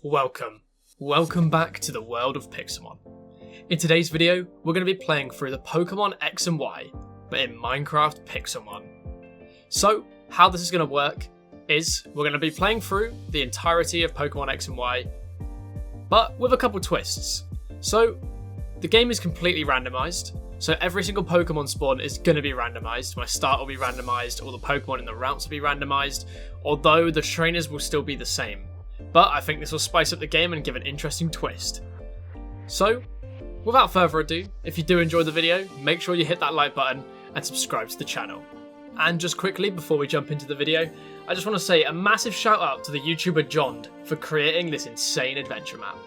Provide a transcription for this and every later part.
Welcome back to the world of Pixelmon. In today's video, we're going to be playing through the Pokémon X and Y, but in Minecraft Pixelmon. So, how this is going to work is we're going to be playing through the entirety of Pokémon X and Y, but with a couple twists. So, the game is completely randomized, so every single Pokemon spawn is going to be randomized. My start will be randomized, all the Pokemon in the routes will be randomized, although the trainers will still be the same. But I think this will spice up the game and give an interesting twist. So, without further ado, if you do enjoy the video, make sure you hit that like button and subscribe to the channel. And just quickly, before we jump into the video, I just want to say a massive shout out to the YouTuber Jond for creating this insane adventure map.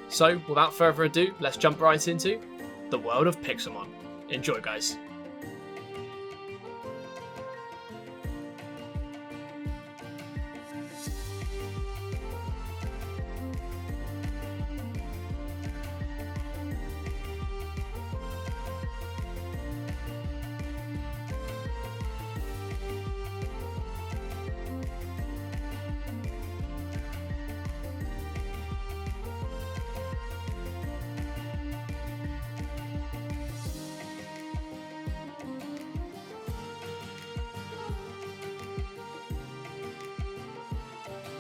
So, without further ado, let's jump right into the world of Pixelmon. Enjoy, guys.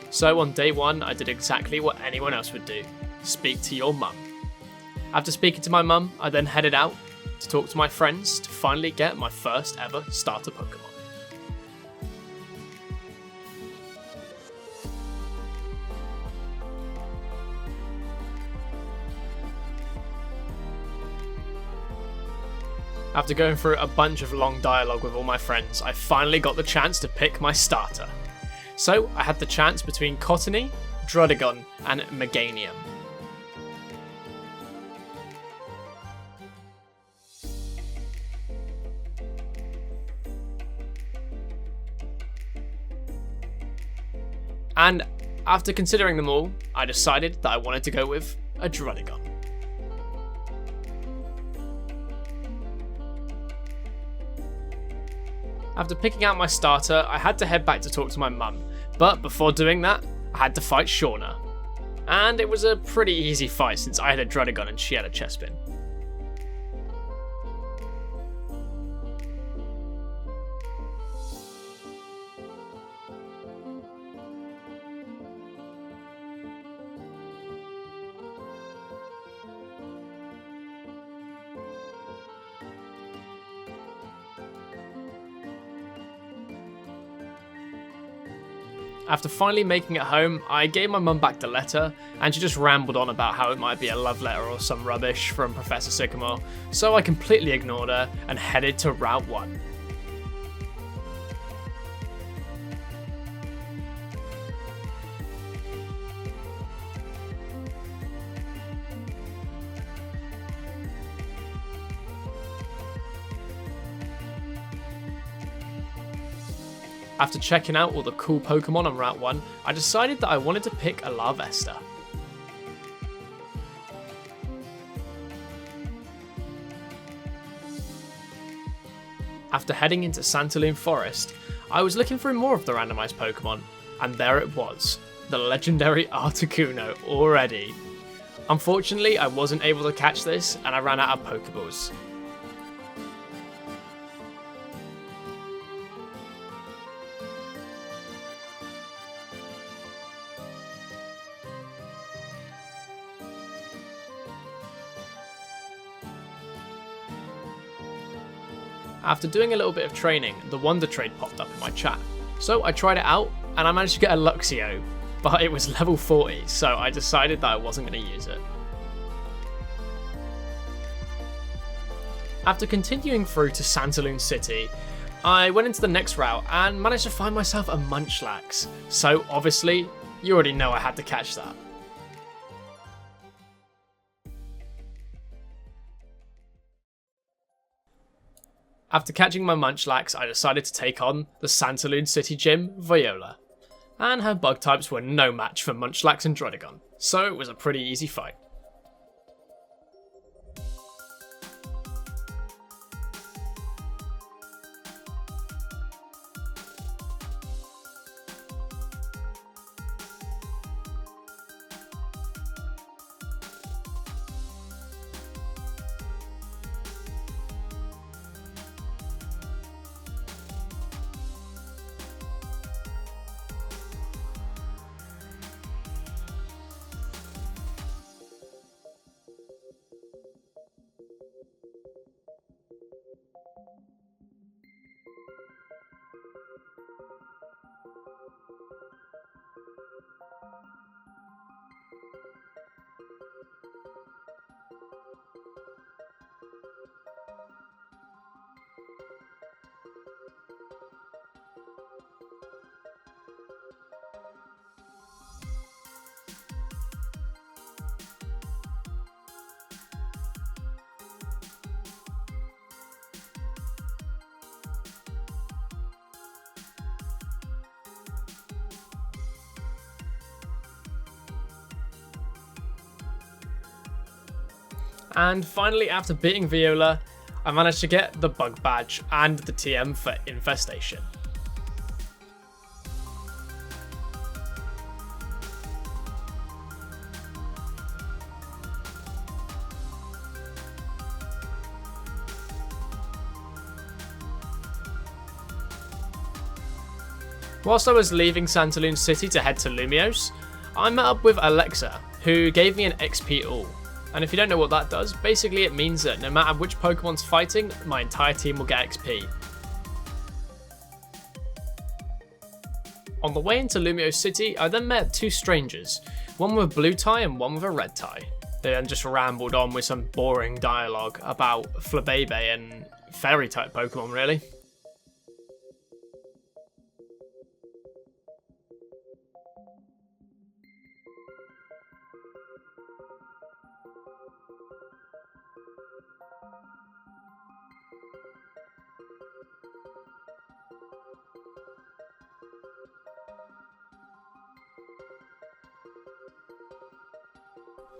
So on day one, I did exactly what anyone else would do, speak to your mum. After speaking to my mum, I then headed out to talk to my friends to finally get my first ever starter Pokemon. After going through a bunch of long dialogue with all my friends, I finally got the chance to pick my starter. So, I had the chance between Cottony, Druddigon, and Meganium. And after considering them all, I decided that I wanted to go with a Druddigon. After picking out my starter, I had to head back to talk to my mum, but before doing that, I had to fight Shauna. And it was a pretty easy fight since I had a Druddigon and she had a Chespin. After finally making it home, I gave my mum back the letter, and she just rambled on about how it might be a love letter or some rubbish from Professor Sycamore, so I completely ignored her and headed to Route 1. After checking out all the cool Pokemon on Route 1, I decided that I wanted to pick a Larvesta. After heading into Santaloon Forest, I was looking through more of the randomized Pokemon, and there it was, the legendary Articuno already. Unfortunately, I wasn't able to catch this, and I ran out of Pokeballs. After doing a little bit of training, the Wonder Trade popped up in my chat. So I tried it out, and I managed to get a Luxio, but it was level 40, so I decided that I wasn't going to use it. After continuing through to Santaloon City, I went into the next route and managed to find myself a Munchlax, so obviously, you already know I had to catch that. After catching my Munchlax, I decided to take on the Santaloon City Gym, Viola. And her bug types were no match for Munchlax and Druddigon, so it was a pretty easy fight. And finally, after beating Viola, I managed to get the bug badge and the TM for Infestation. Whilst I was leaving Lumiose City to head to Lumiose, I met up with Alexa, who gave me an XP all. And if you don't know what that does, basically it means that no matter which Pokemon's fighting, my entire team will get XP. On the way into Lumiose City, I then met two strangers, one with a blue tie and one with a red tie. They then just rambled on with some boring dialogue about Flabebe and fairy type Pokemon really.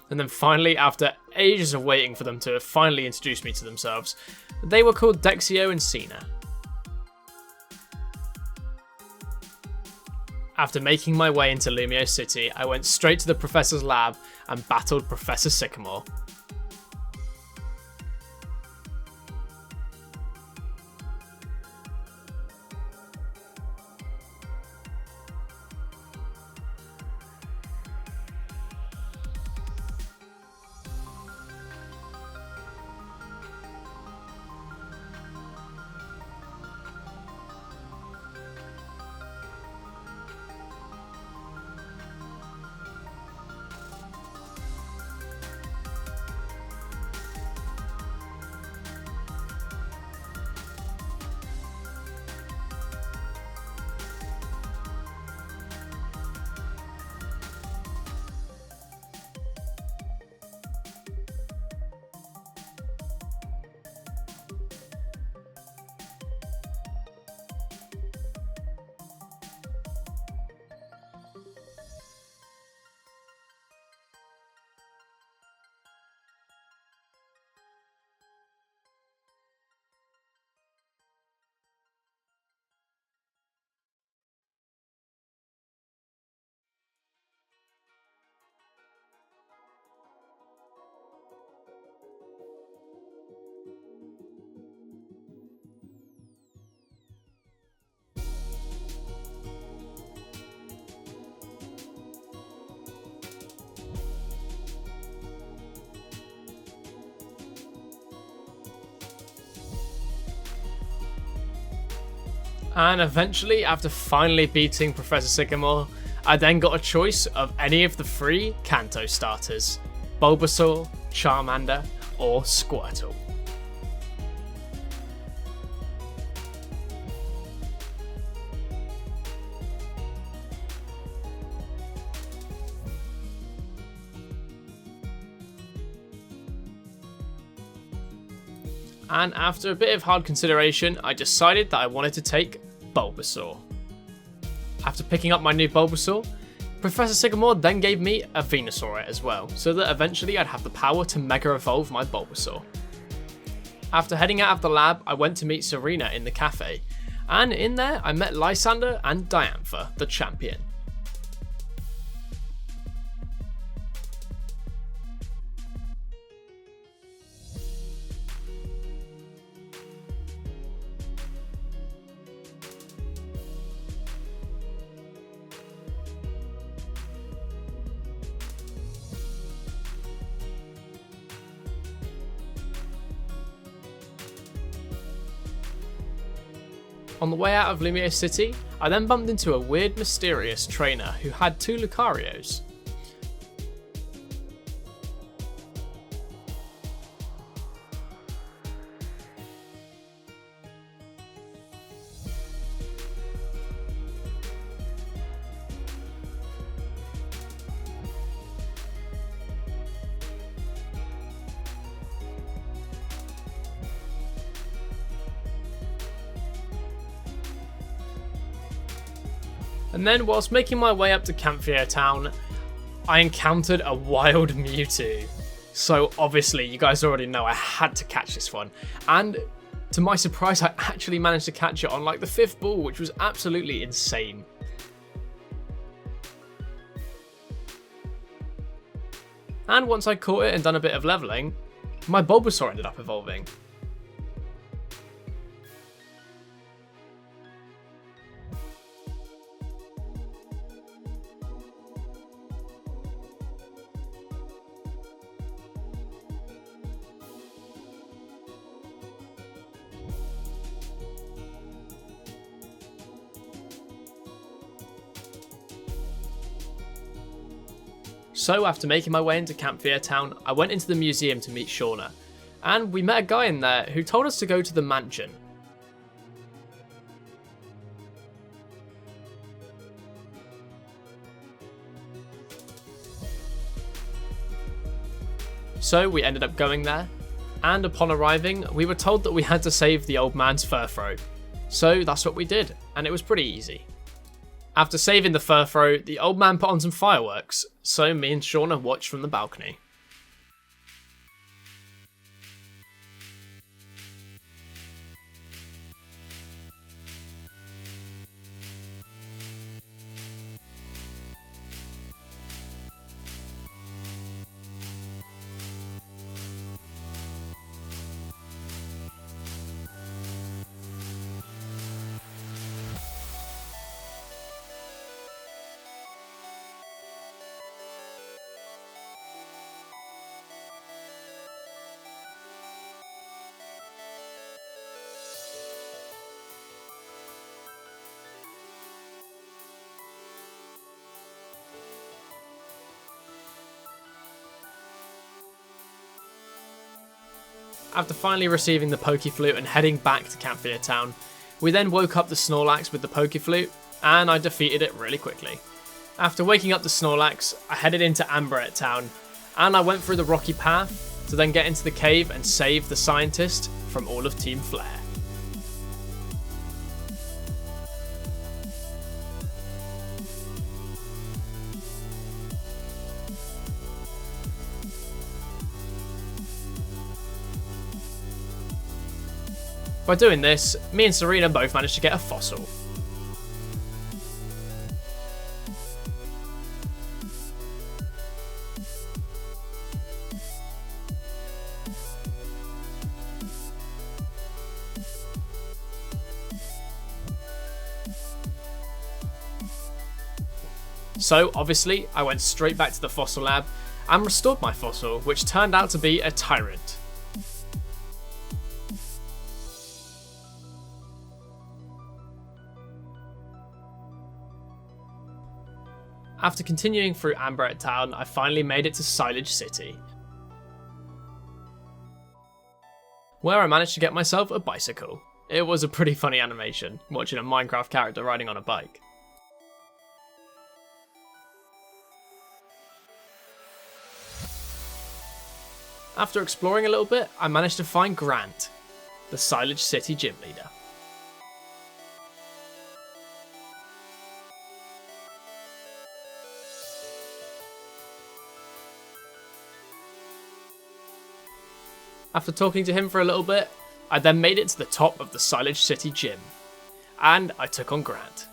And then finally, after ages of waiting for them to finally introduce me to themselves, they were called Dexio and Cena. After making my way into Lumiose City, I went straight to the Professor's lab and battled Professor Sycamore. And eventually, after finally beating Professor Sycamore, I then got a choice of any of the 3 Kanto starters: Bulbasaur, Charmander, or Squirtle. And after a bit of hard consideration, I decided that I wanted to take Bulbasaur. After picking up my new Bulbasaur, Professor Sycamore then gave me a Venusaur as well, so that eventually I'd have the power to Mega Evolve my Bulbasaur. After heading out of the lab, I went to meet Serena in the cafe, and in there I met Lysandre and Diantha, the champion. On the way out of Lumiose City, I then bumped into a weird mysterious trainer who had 2 Lucarios. And then whilst making my way up to Camphrier town, I encountered a wild Mewtwo. So obviously you guys already know I had to catch this one. And to my surprise, I actually managed to catch it on like the 5th ball, which was absolutely insane. And once I caught it and done a bit of leveling, my Bulbasaur ended up evolving. So after making my way into Camphrier town, I went into the museum to meet Shauna, and we met a guy in there who told us to go to the mansion. So we ended up going there, and upon arriving, we were told that we had to save the old man's Furfrou. So that's what we did, and it was pretty easy. After saving the Furfrou, the old man put on some fireworks, so me and Shauna watched from the balcony. After finally receiving the Pokeflute and heading back to Camphrier town, we then woke up the Snorlax with the Pokeflute, and I defeated it really quickly. After waking up the Snorlax, I headed into Amberet town, and I went through the rocky path to then get into the cave and save the scientist from all of Team Flare. By doing this, me and Serena both managed to get a fossil. So obviously, I went straight back to the fossil lab and restored my fossil, which turned out to be a Tyrant. After continuing through Amberet town, I finally made it to Lysandre, where I managed to get myself a bicycle. It was a pretty funny animation, watching a Minecraft character riding on a bike. After exploring a little bit, I managed to find Grant, the Lysandre gym leader. After talking to him for a little bit, I then made it to the top of the Lysandre gym, and I took on Grant.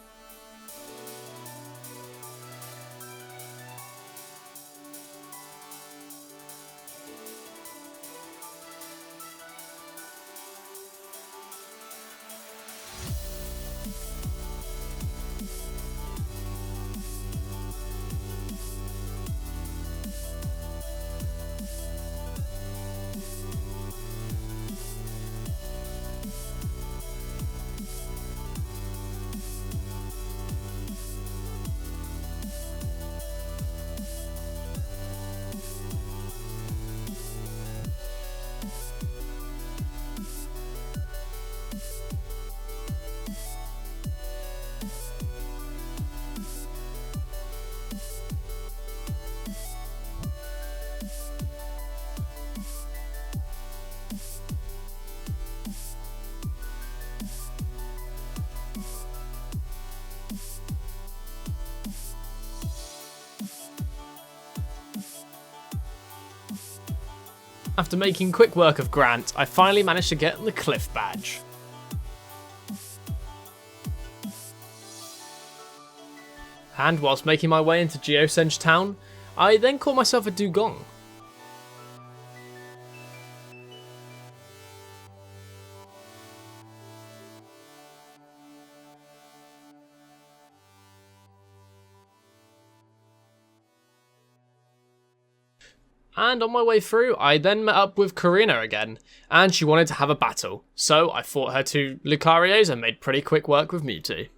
After making quick work of Grant, I finally managed to get the Cliff badge. And whilst making my way into Geosenge Town, I then caught myself a dugong. And on my way through, I then met up with Karina again, and she wanted to have a battle, so I fought her 2 Lucarios and made pretty quick work with Mewtwo.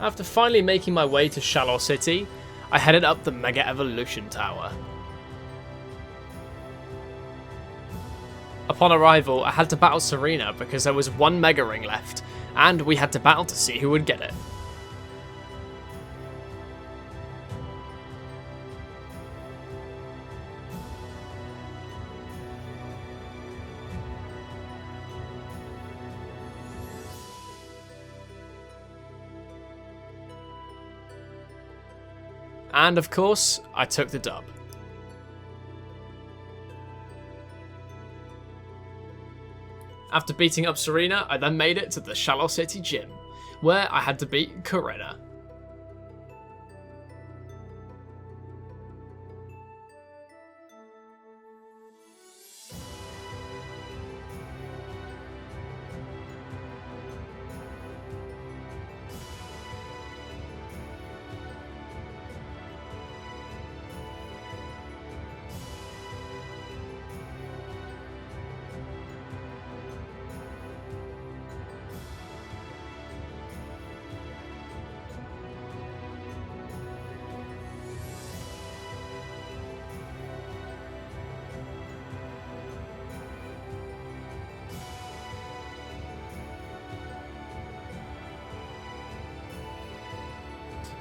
After finally making my way to Lumiose City, I headed up the Mega Evolution Tower. Upon arrival, I had to battle Serena because there was 1 Mega Ring left, and we had to battle to see who would get it. And of course, I took the dub. After beating up Serena, I then made it to the Lumiose City gym, where I had to beat Karina.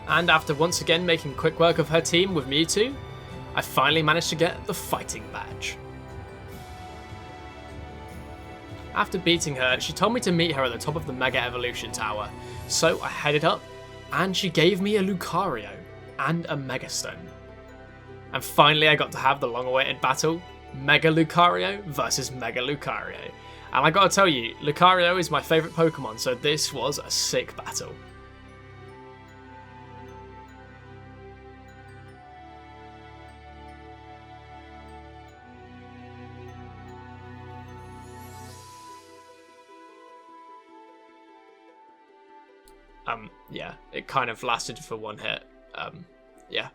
And after once again making quick work of her team with Mewtwo, I finally managed to get the fighting badge. After beating her, she told me to meet her at the top of the Mega Evolution Tower, so I headed up, and she gave me a Lucario and a Mega Stone. And finally I got to have the long-awaited battle, Mega Lucario versus Mega Lucario. And I gotta tell you, Lucario is my favourite Pokemon, so this was a sick battle. Yeah, it kind of lasted for 1 hit. Yeah.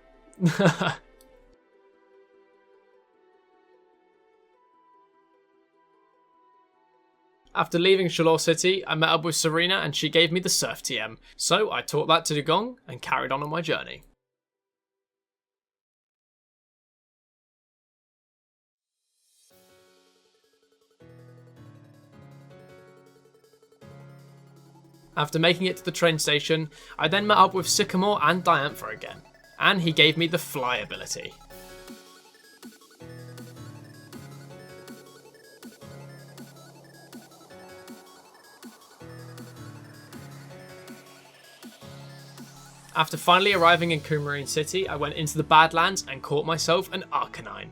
After leaving Lumiose City, I met up with Serena and she gave me the Surf TM, so I taught that to Dugong and carried on my journey. After making it to the train station, I then met up with Sycamore and Diantha again, and he gave me the fly ability. After finally arriving in Camphrier City, I went into the Badlands and caught myself an Arcanine.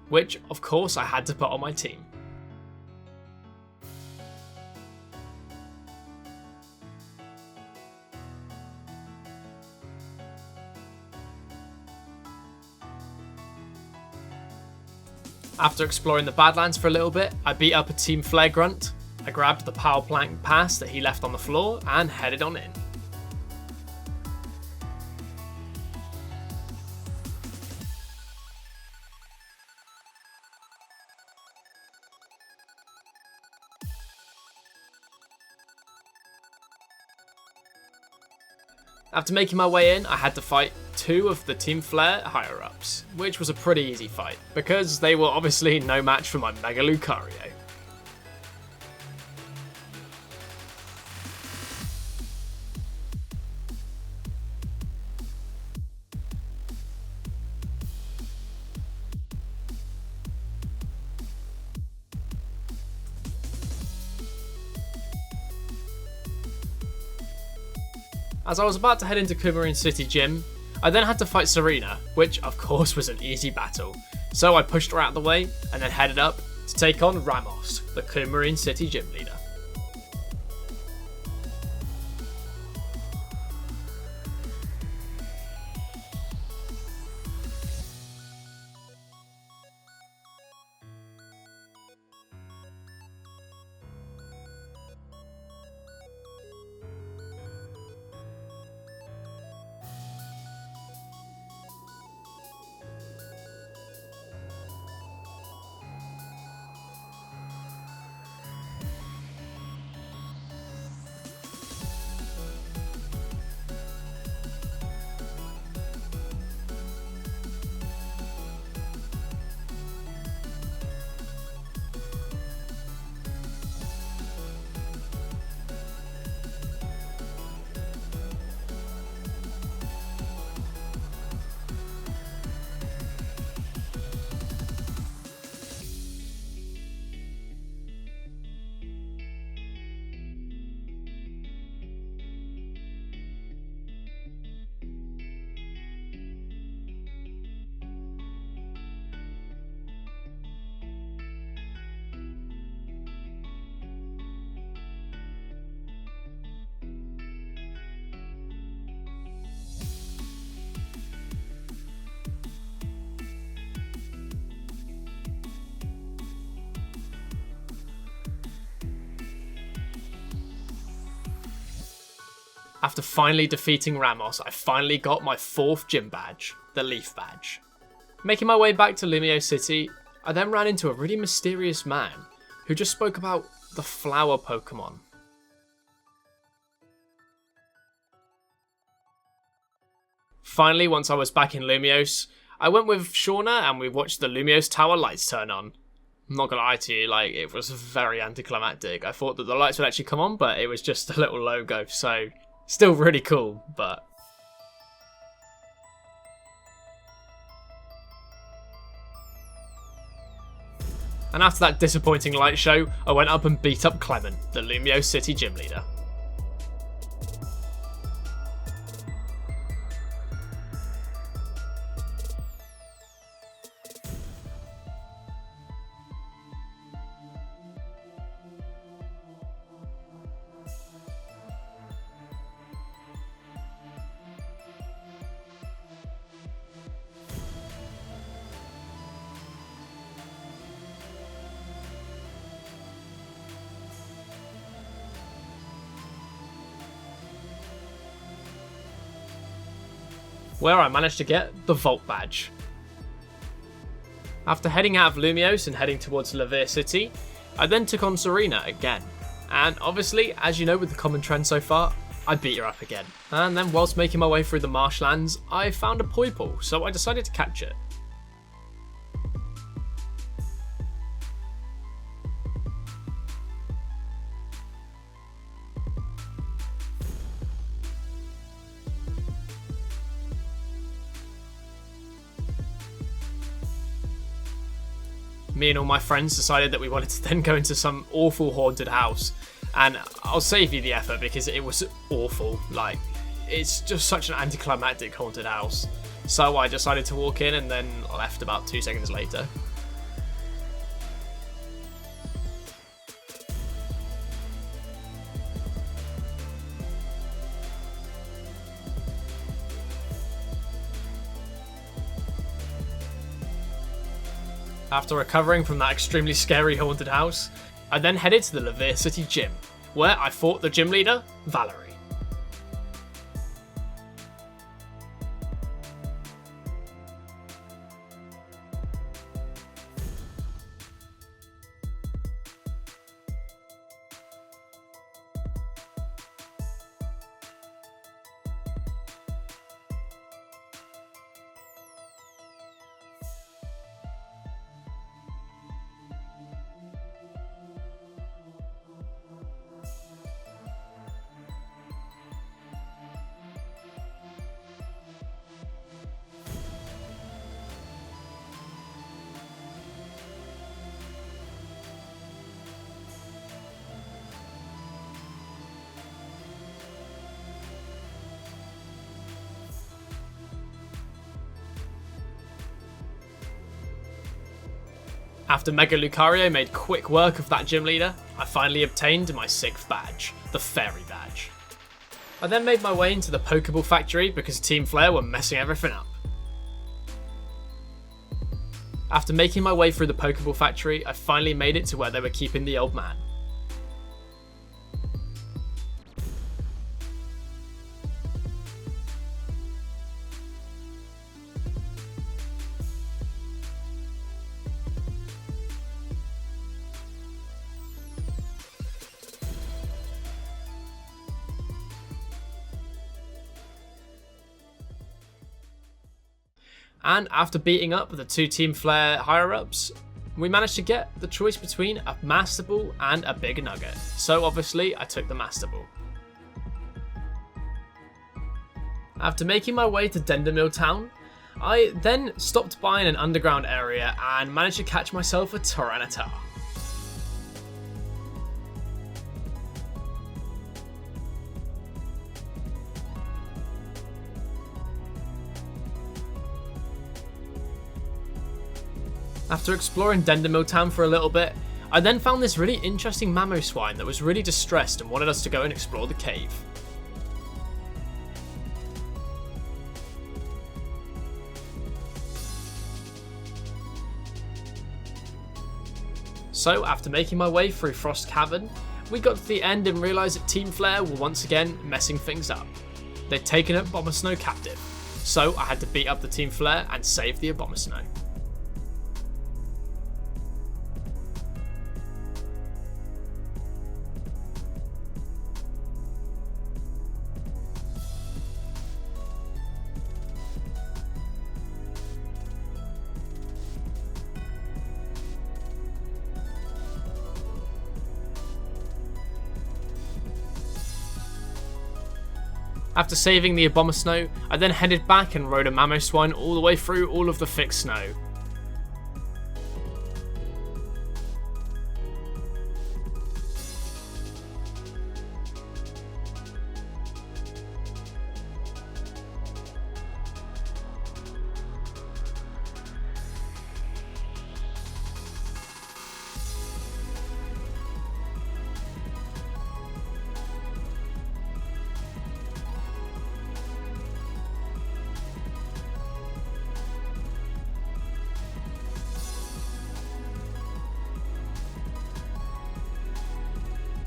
Which, of course, I had to put on my team. After exploring the Badlands for a little bit, I beat up a Team Flare Grunt. I grabbed the power plank pass that he left on the floor and headed on in. After making my way in, I had to fight 2 of the Team Flare higher-ups, which was a pretty easy fight, because they were obviously no match for my Mega Lucario. As I was about to head into Camphrier City Gym, I then had to fight Serena, which of course was an easy battle. So I pushed her out of the way and then headed up to take on Ramos, the Camphrier City Gym leader. After finally defeating Ramos, I finally got my 4th gym badge, the Leaf Badge. Making my way back to Lumiose City, I then ran into a really mysterious man who just spoke about the flower Pokemon. Finally, once I was back in Lumiose, I went with Shauna and we watched the Lumiose Tower lights turn on. I'm not gonna lie to you, it was very anticlimactic. I thought that the lights would actually come on, but it was just a little logo, so still really cool, but... And after that disappointing light show, I went up and beat up Clement, the Lumiose City gym leader. Where I managed to get the Vault Badge. After heading out of Lumiose and heading towards Lumiose City, I then took on Serena again. And obviously, as you know with the common trend so far, I beat her up again. And then whilst making my way through the marshlands, I found a Poipole, so I decided to catch it. me and all my friends decided that we wanted to then go into some awful haunted house. And I'll save you the effort because it was awful. Like, it's just such an anticlimactic haunted house. So I decided to walk in and then left about 2 seconds later. After recovering from that extremely scary haunted house, I then headed to the Lumiose City gym, where I fought the gym leader, Valerie. After Mega Lucario made quick work of that gym leader, I finally obtained my 6th badge, the Fairy Badge. I then made my way into the Pokeball factory because Team Flare were messing everything up. After making my way through the Pokeball factory, I finally made it to where they were keeping the old man. And after beating up the 2 Team Flare higher-ups, we managed to get the choice between a Master Ball and a Big Nugget. So obviously I took the Master Ball. After making my way to Dendermill Town, I then stopped by in an underground area and managed to catch myself a Tyranitar. After exploring Dendermill Town for a little bit, I then found this really interesting Mamoswine that was really distressed and wanted us to go and explore the cave. So after making my way through Frost Cavern, we got to the end and realised that Team Flare were once again messing things up. They'd taken Abomasnow captive, so I had to beat up the Team Flare and save the Abomasnow. After saving the Abomasnow, I then headed back and rode a Mamoswine all the way through all of the thick snow.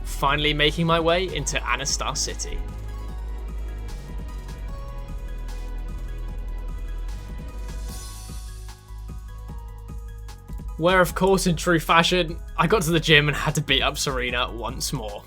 Finally making my way into Anastar City. Where, of course, in true fashion, I got to the gym and had to beat up Serena once more.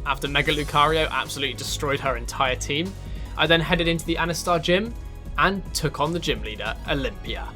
after Mega Lucario absolutely destroyed her entire team, I then headed into the Anastar gym and took on the gym leader, Olympia.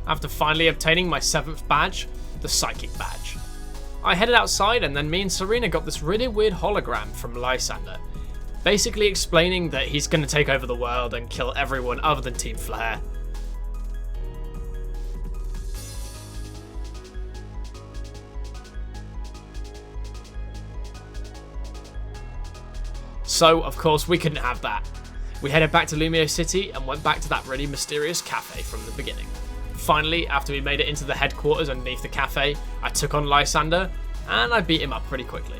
After finally obtaining my 7th badge, the Psychic badge. I headed outside and then me and Serena got this really weird hologram from Lysandre, basically explaining that he's going to take over the world and kill everyone other than Team Flare. So, of course, we couldn't have that. We headed back to Lumiose City and went back to that really mysterious cafe from the beginning. Finally, after we made it into the headquarters underneath the cafe, I took on Lysandre, and I beat him up pretty quickly.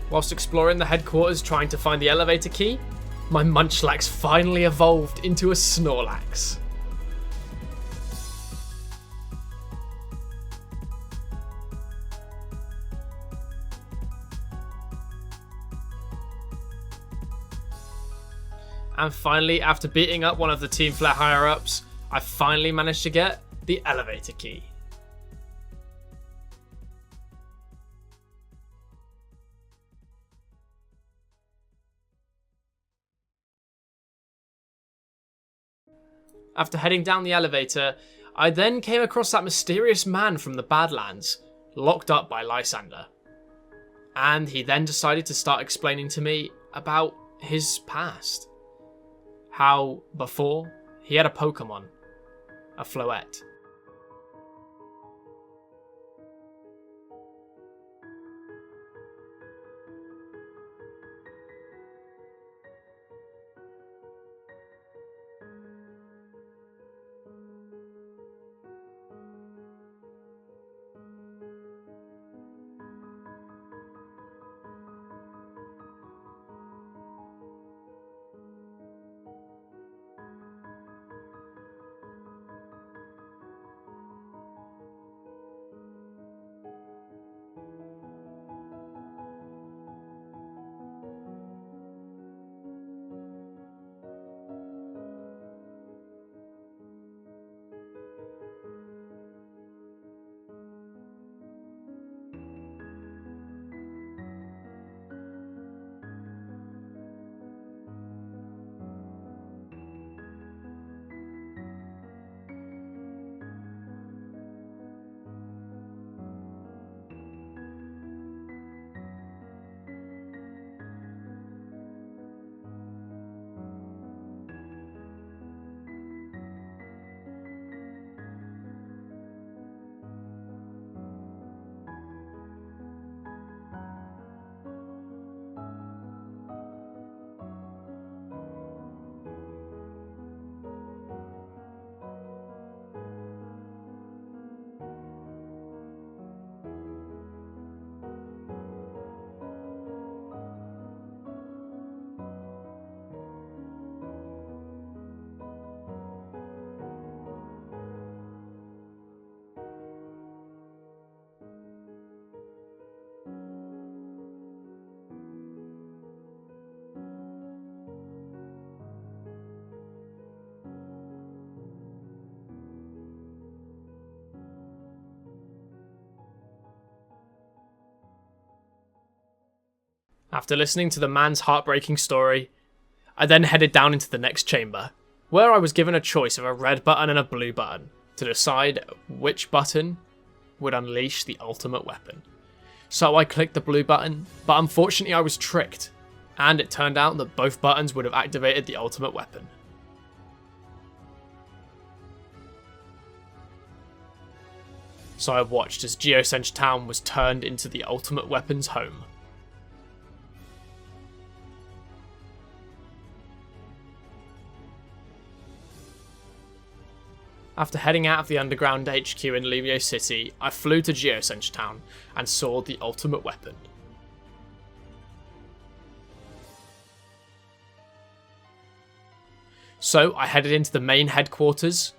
Whilst exploring the headquarters trying to find the elevator key, my Munchlax finally evolved into a Snorlax. And finally, after beating up one of the Team Flare higher-ups, I finally managed to get the elevator key. After heading down the elevator, I then came across that mysterious man from the Badlands, locked up by Lysandre. And he then decided to start explaining to me about his past. How, before, he had a Pokémon, a Floette. After listening to the man's heartbreaking story, I then headed down into the next chamber, where I was given a choice of a red button and a blue button to decide which button would unleash the ultimate weapon. So I clicked the blue button, but unfortunately I was tricked, and it turned out that both buttons would have activated the ultimate weapon. so I watched as Geocentre Town was turned into the ultimate weapon's home. After heading out of the underground HQ in Lumiose City, I flew to Geocentre Town and saw the ultimate weapon. So I headed into the main headquarters,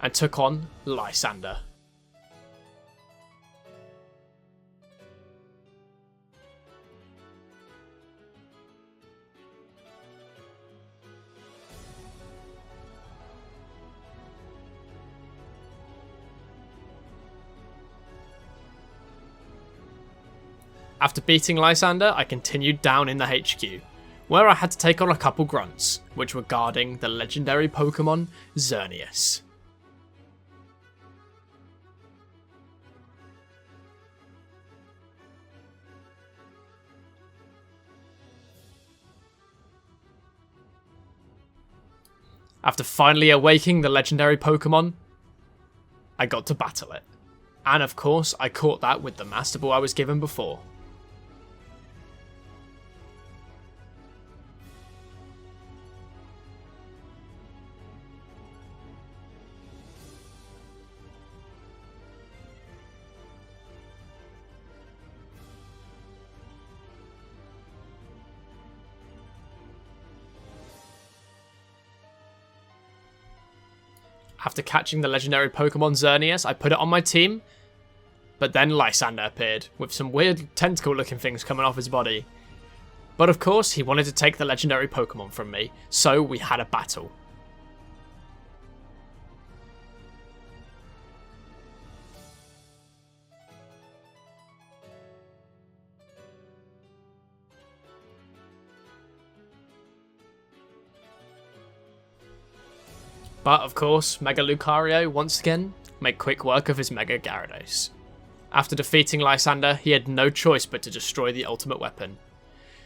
and took on Lysandre. After beating Lysandre, I continued down in the HQ, where I had to take on a couple grunts, which were guarding the legendary Pokémon Xerneas. After finally awaking the legendary Pokémon, I got to battle it. And of course, I caught that with the Master Ball I was given before. After catching the legendary Pokemon Xerneas, I put it on my team, but then Lysandre appeared, with some weird tentacle looking things coming off his body. But of course, he wanted to take the legendary Pokemon from me, so we had a battle. But of course, Mega Lucario once again made quick work of his Mega Gyarados. After defeating Lysandre, he had no choice but to destroy the ultimate weapon.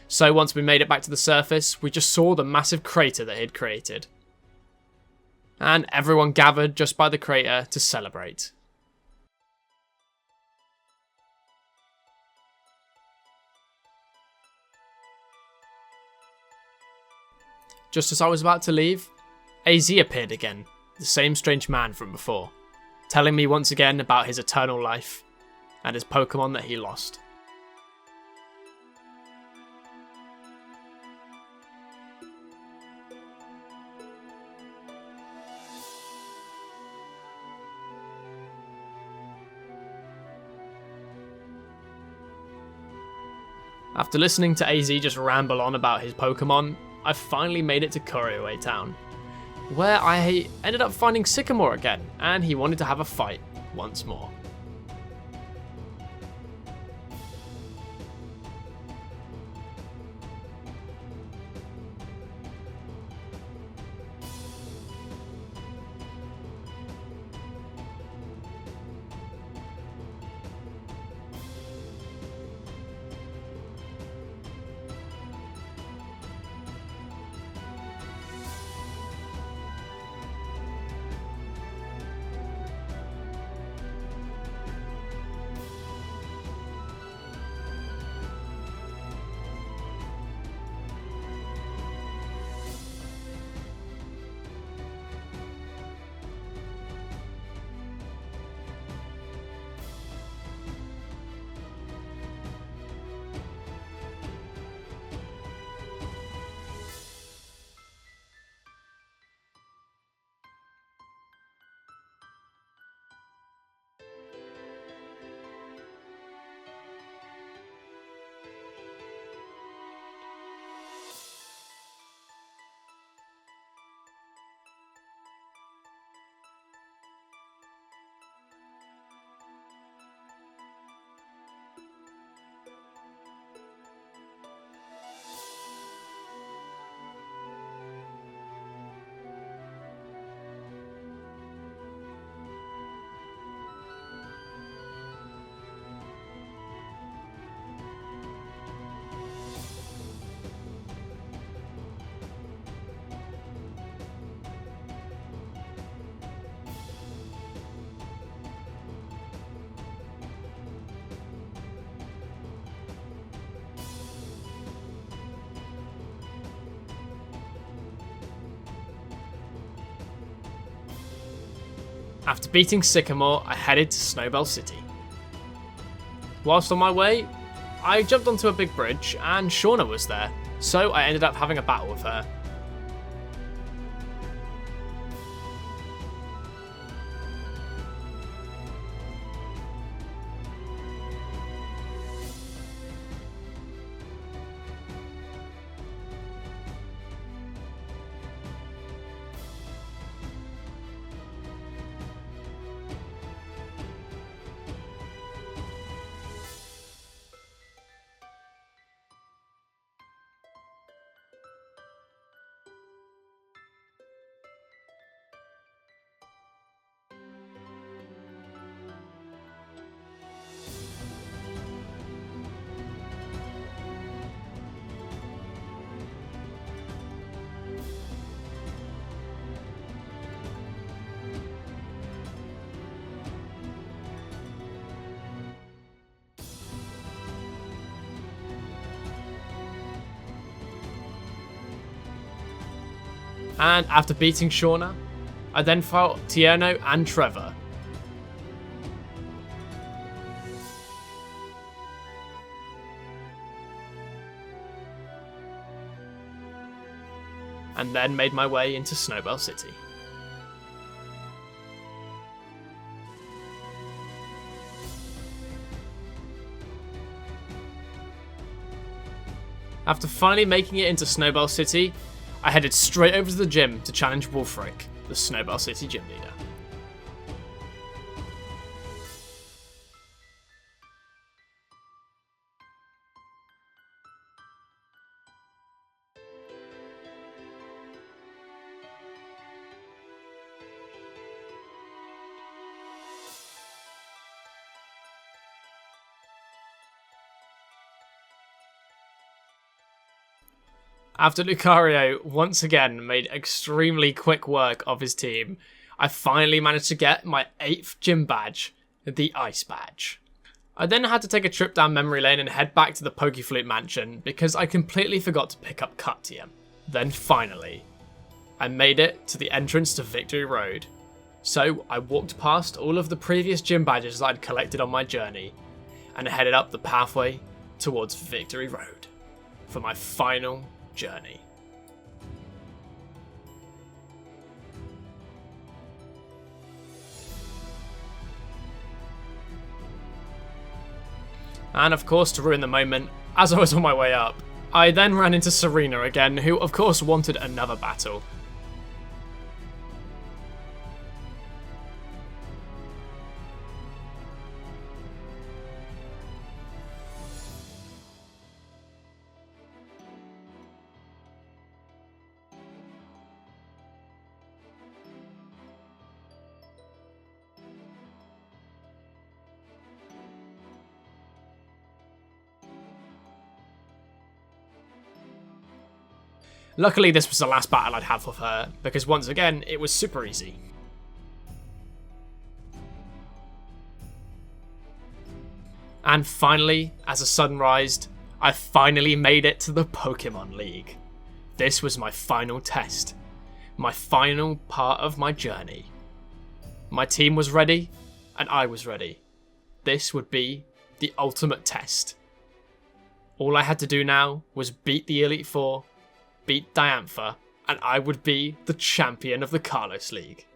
So once we made it back to the surface, we just saw the massive crater that he had created. And everyone gathered just by the crater to celebrate. Just as I was about to leave, AZ appeared again, the same strange man from before, telling me once again about his eternal life and his Pokemon that he lost. After listening to AZ just ramble on about his Pokemon, I finally made it to Koryoe Town, where I ended up finding Sycamore again, and he wanted to have a fight once more. After beating Sycamore, I headed to Snowbelle City. Whilst on my way, I jumped onto a big bridge and Shauna was there, so I ended up having a battle with her. And after beating Shauna, I then fought Tierno and Trevor. And then made my way into Snowbelle City. After finally making it into Snowbelle City, I headed straight over to the gym to challenge Wolfric, the Snowbelle City gym leader. After Lucario once again made extremely quick work of his team, I finally managed to get my 8th gym badge, the Ice Badge. I then had to take a trip down memory lane and head back to the Pokeflute mansion because I completely forgot to pick up Cuttium. Then finally, I made it to the entrance to Victory Road. So I walked past all of the previous gym badges that I'd collected on my journey and headed up the pathway towards Victory Road for my final journey. And of course, to ruin the moment, as I was on my way up, I then ran into Serena again, who of course wanted another battle. Luckily, this was the last battle I'd have with her, because once again, it was super easy. And finally, as the sun rised, I finally made it to the Pokemon League. This was my final test, my final part of my journey. My team was ready, and I was ready. This would be the ultimate test. All I had to do now was beat the Elite Four, beat Diantha, and I would be the champion of the Kalos League.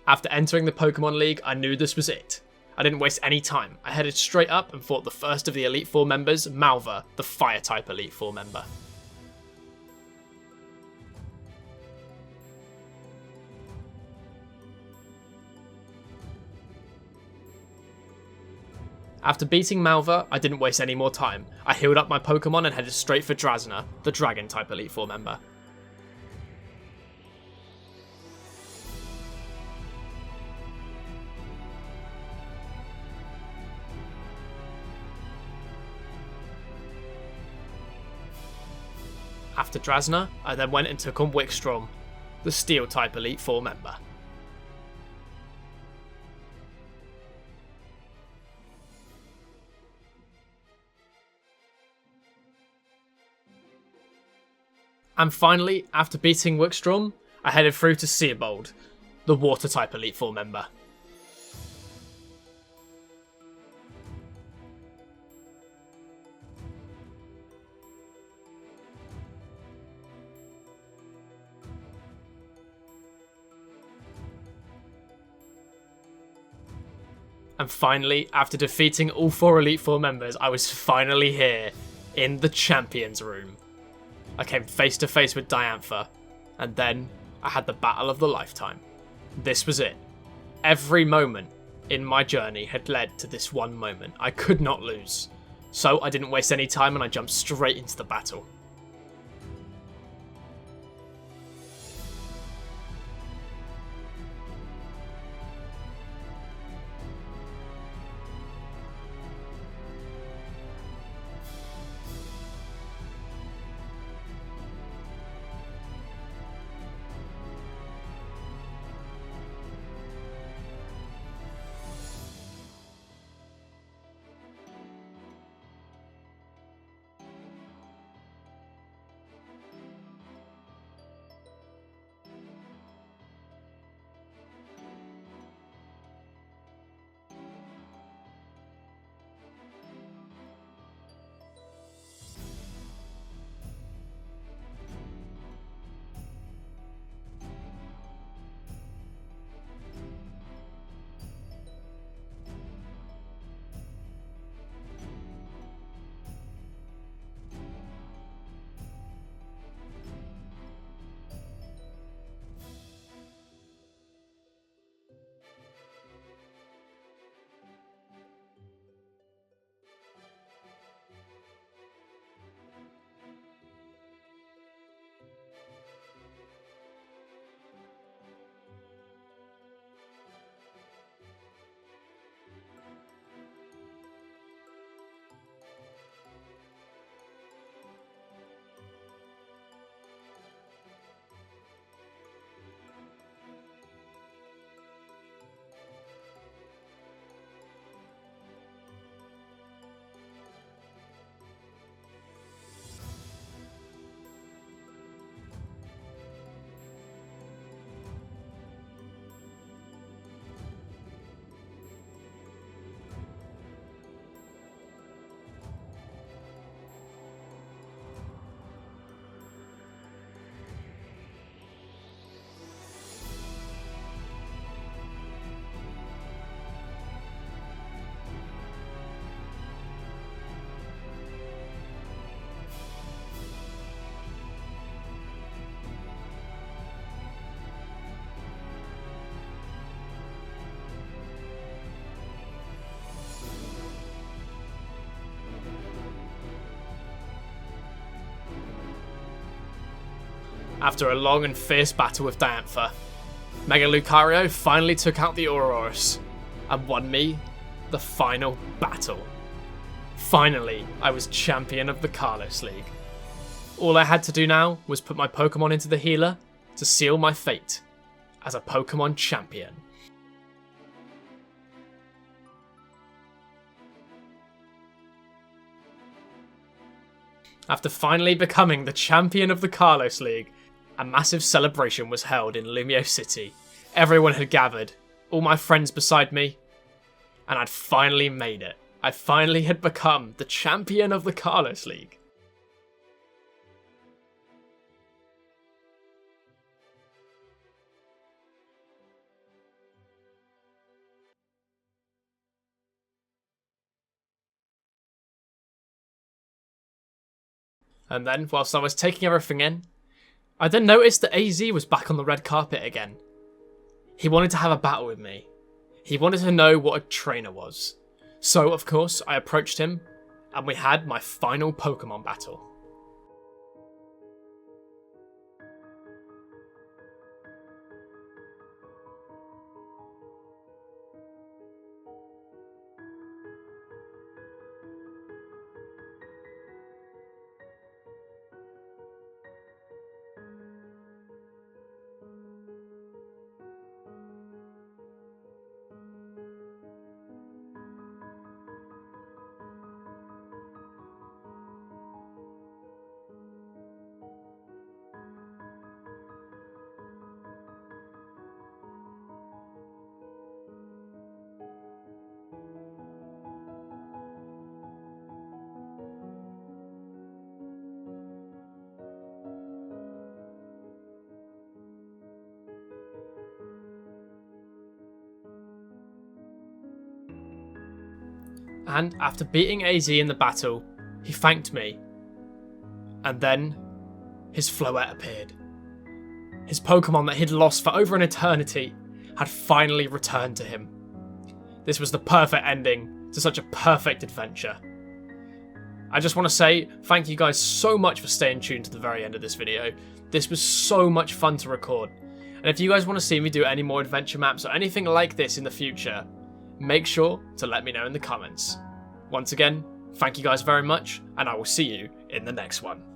After entering the Pokemon League, I knew this was it. I didn't waste any time. I headed straight up and fought the first of the Elite Four members, Malva, the Fire-type Elite Four member. After beating Malva, I didn't waste any more time. I healed up my Pokemon and headed straight for Drasna, the Dragon-type Elite Four member. After Drasna, I then went and took on Wixstrom. the Steel-type Elite Four member. And finally, after beating Wickstrom, I headed through to Seabold, the Water-type Elite Four member. And finally, after defeating all 4 Elite Four members, I was finally here, in the Champions Room. I came face to face with Diantha, and then I had the battle of the lifetime. This was it. Every moment in my journey had led to this one moment. I could not lose. So I didn't waste any time and I jumped straight into the battle. After a long and fierce battle with Diantha, Mega Lucario finally took out the Aurorus and won me the final battle. Finally, I was champion of the Kalos League. All I had to do now was put my Pokemon into the healer to seal my fate as a Pokemon champion. After finally becoming the champion of the Kalos League, a massive celebration was held in Lumiose City. Everyone had gathered, all my friends beside me, and I'd finally made it. I finally had become the champion of the Kalos League. And then, whilst I was taking everything in, I then noticed that AZ was back on the red carpet again. He wanted to have a battle with me. He wanted to know what a trainer was. So, of course, I approached him, and we had my final Pokemon battle. And after beating AZ in the battle, he thanked me. And then his Floette appeared. His Pokemon that he'd lost for over an eternity had finally returned to him. This was the perfect ending to such a perfect adventure. I just want to say thank you guys so much for staying tuned to the very end of this video. This was so much fun to record. And if you guys want to see me do any more adventure maps or anything like this in the future, make sure to let me know in the comments. Once again, thank you guys very much, and I will see you in the next one.